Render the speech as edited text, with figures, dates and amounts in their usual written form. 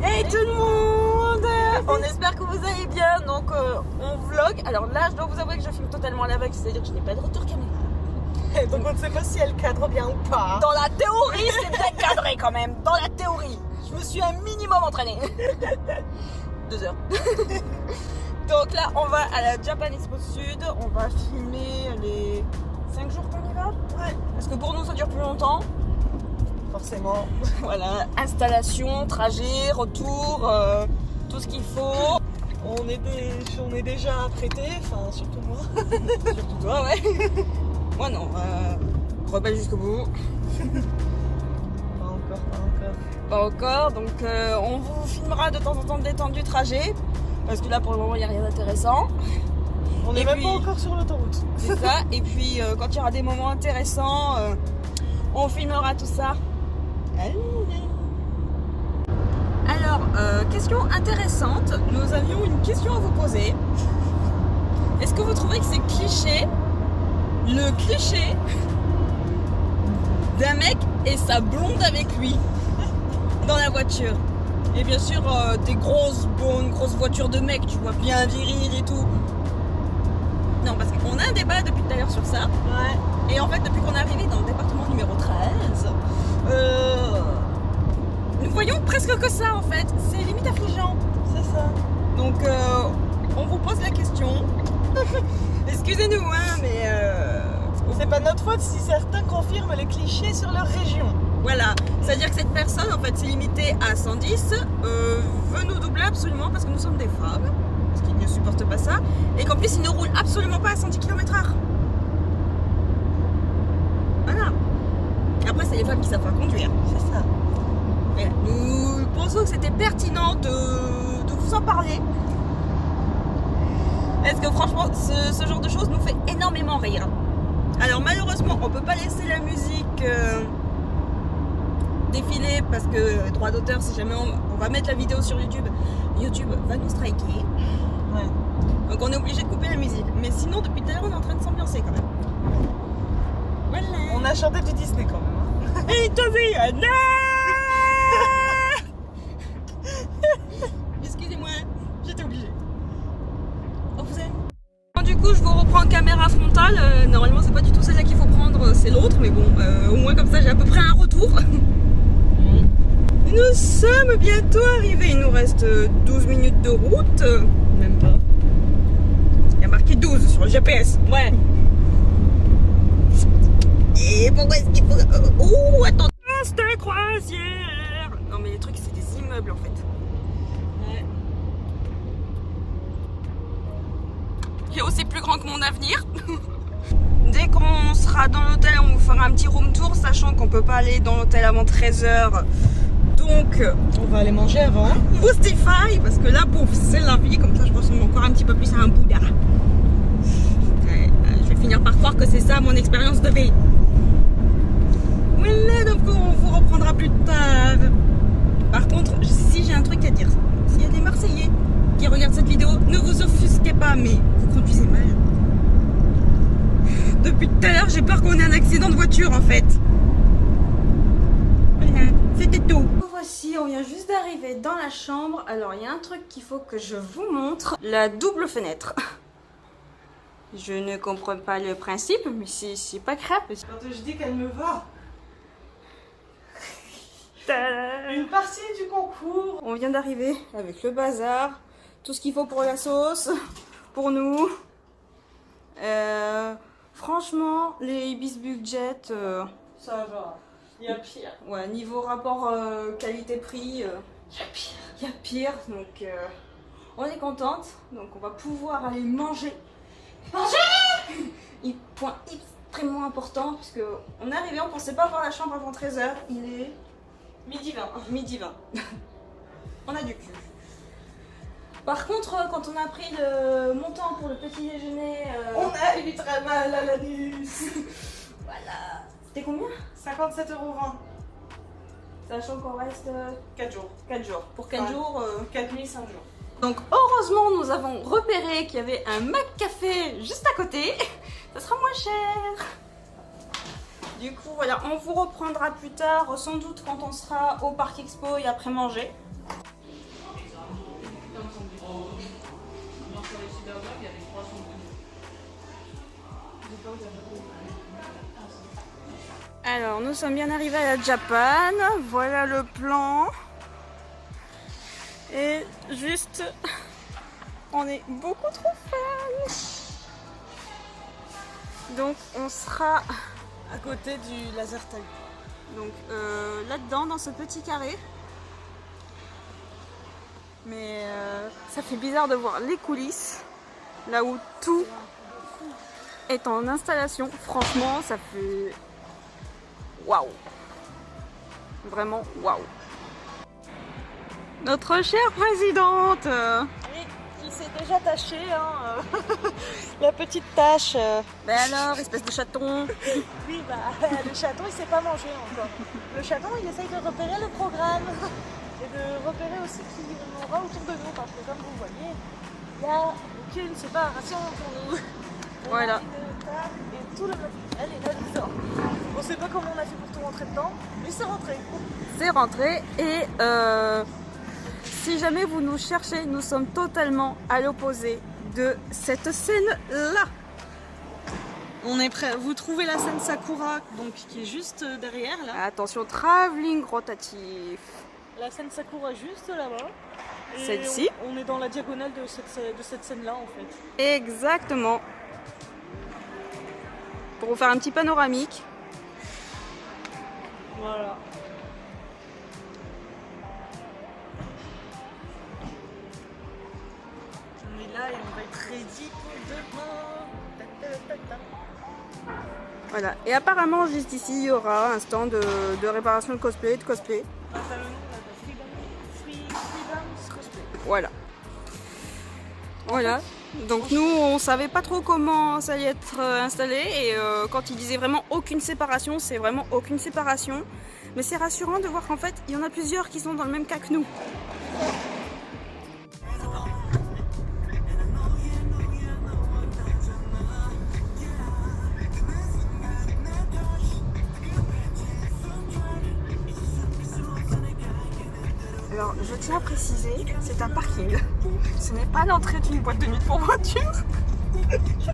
Hey tout le monde, on espère que vous allez bien. Donc on vlog. Alors là je dois vous avouer que je filme totalement à l'aveugle, c'est-à-dire que je n'ai pas de retour caméra. Donc on ne sait pas si elle cadre bien ou pas. Dans la théorie c'est bien cadré quand même. Dans la théorie, je me suis un minimum entraînée. 2 heures. Donc là on va à la Japan Expo Sud. On va filmer les 5 jours qu'on y va. Ouais. Parce que pour nous ça dure plus longtemps. Forcément. Voilà, installation, trajet, retour, tout ce qu'il faut. On est déjà apprêtés, enfin surtout moi. Surtout toi, ouais. Moi non, rebelle jusqu'au bout. Pas encore. Pas encore, donc on vous filmera de temps en temps détente du trajet. Parce que là pour le moment il n'y a rien d'intéressant. On n'est Et même puis- pas encore sur l'autoroute. C'est ça, et puis quand il y aura des moments intéressants, on filmera tout ça. Alors, question intéressante, nous avions une question à vous poser. Est-ce que vous trouvez que c'est cliché, le cliché d'un mec et sa blonde avec lui dans la voiture? Et bien sûr, des grosses voitures de mecs, tu vois, bien viril et tout. Non, parce qu'on a un débat depuis tout à l'heure sur ça. Ouais. Et en fait, depuis qu'on est arrivé dans le département numéro 13, nous voyons presque que ça en fait. C'est limite affligeant. C'est ça. Donc, on vous pose la question. Excusez-nous, hein, mais C'est pas notre faute si certains confirment les clichés sur leur région. voilà. C'est-à-dire que cette personne, en fait, c'est limité à 110, veut nous doubler absolument parce que nous sommes des femmes, parce qu'il ne supporte pas ça, et qu'en plus, il ne roule absolument pas à 110 km/h. Voilà. Après, c'est les femmes qui savent pas conduire. C'est ça. Voilà. Nous pensons que c'était pertinent de vous en parler. Parce que franchement, ce genre de choses nous fait énormément rire. Alors malheureusement, on peut pas laisser la musique défiler parce que droit d'auteur, si jamais on va mettre la vidéo sur YouTube, YouTube va nous striker. Ouais. Donc on est obligé de couper la musique. Mais sinon, depuis tout à l'heure, on est en train de s'ambiancer quand même. Voilà. On a chanté du Disney quand même. Hein. Et te Vienna. Excusez-moi, j'étais obligée. On vous aime. Du coup, je vous reprends caméra frontale. Normalement, c'est pas du tout celle-là qu'il faut prendre, c'est l'autre. Mais bon, au moins comme ça, j'ai à peu près un retour. Nous sommes bientôt arrivés. Il nous reste 12 minutes de route. Même pas. Il y a marqué 12 sur le GPS. Ouais. Et pourquoi est-ce qu'il faut... Oh, attends. C'était croisière. Non, mais les trucs, c'est des immeubles en fait. Ouais. Qui est aussi plus grand que mon avenir. Dès qu'on sera dans l'hôtel, on vous fera un petit room tour, sachant qu'on peut pas aller dans l'hôtel avant 13h. Donc, On va aller manger avant. Boostify, parce que la bouffe, c'est la vie. Comme ça, je ressemble encore un petit peu plus à un Bouddha. Ouais, je vais finir par croire que c'est ça mon expérience de vie. Voilà, donc on vous reprendra plus tard. Par contre, si j'ai un truc à dire, s'il y a des Marseillais qui regardent cette vidéo, ne vous offusquez pas, mais vous conduisez mal. Depuis tout à l'heure, j'ai peur qu'on ait un accident de voiture en fait. Voilà, c'était tout. Voici, on vient juste d'arriver dans la chambre. Alors, il y a un truc qu'il faut que je vous montre. La double fenêtre. Je ne comprends pas le principe, mais c'est pas grave. Quand je dis qu'elle me va. Une partie du concours. On vient d'arriver avec le bazar, tout ce qu'il faut pour la sauce, pour nous. Franchement, les Ibis Budget, Ça va. Il y a pire. ouais, niveau rapport qualité-prix, Il y a pire. il y a pire. Donc, on est contente. Donc, on va pouvoir aller manger. Manger. Point extrêmement important, parce que on est arrivé, on pensait pas avoir la chambre avant 13h. Il est Midi 20. midi 20. On a du cul. Par contre, quand on a pris le montant pour le petit déjeuner, On a eu très mal à l'anus. voilà. C'était combien? 57,20 €. Sachant qu'on reste 4 jours. 4 jours. Pour 4 Ouais. jours. 4 nuits, 5 jours. Donc heureusement, nous avons repéré qu'il y avait un McCafé juste à côté. Ça sera moins cher. Du coup, voilà, on vous reprendra plus tard, sans doute quand on sera au Parc Expo et après manger. Alors, nous sommes bien arrivés à la Japan. Voilà le plan. Et juste, on est beaucoup trop fans. Donc, on sera À côté du laser tag. donc là-dedans, dans ce petit carré. Mais ça fait bizarre de voir les coulisses, là où tout est en installation. Franchement, ça fait waouh! Vraiment waouh! Notre chère présidente! Oui, qui s'est déjà taché, hein, la petite tache. Ben alors, espèce de chaton! Oui, bah, le chaton, il s'est pas mangé encore. Le chaton, il essaye de repérer le programme et de repérer aussi qui on aura autour de nous, parce que comme vous voyez, il n'y a aucune séparation pour nous. On Voilà. a une table et tout le matériel est là-dedans. On sait pas comment on a fait pour tout rentrer dedans, mais c'est rentré. C'est rentré et si jamais vous nous cherchez, nous sommes totalement à l'opposé de cette scène-là. On est prêt. Vous trouvez la scène Sakura, donc qui est juste derrière là. Attention, travelling rotatif. La scène Sakura juste là-bas. Et Celle-ci. on est dans la diagonale de cette scène-là en fait. Exactement. Pour vous faire un petit panoramique. Voilà. On est là et on va être ready pour demain. Ta, ta, ta, ta. Voilà. Et apparemment, juste ici, il y aura un stand de réparation de cosplay, Ah, t'as le nom là, Freedom's Cosplay. Voilà. Voilà. Donc nous, on savait pas trop comment ça allait être installé et quand il disait vraiment aucune séparation, c'est vraiment aucune séparation. Mais c'est rassurant de voir qu'en fait, il y en a plusieurs qui sont dans le même cas que nous. Alors, je tiens à préciser, c'est un parking. Ce n'est pas l'entrée d'une boîte de nuit pour voiture.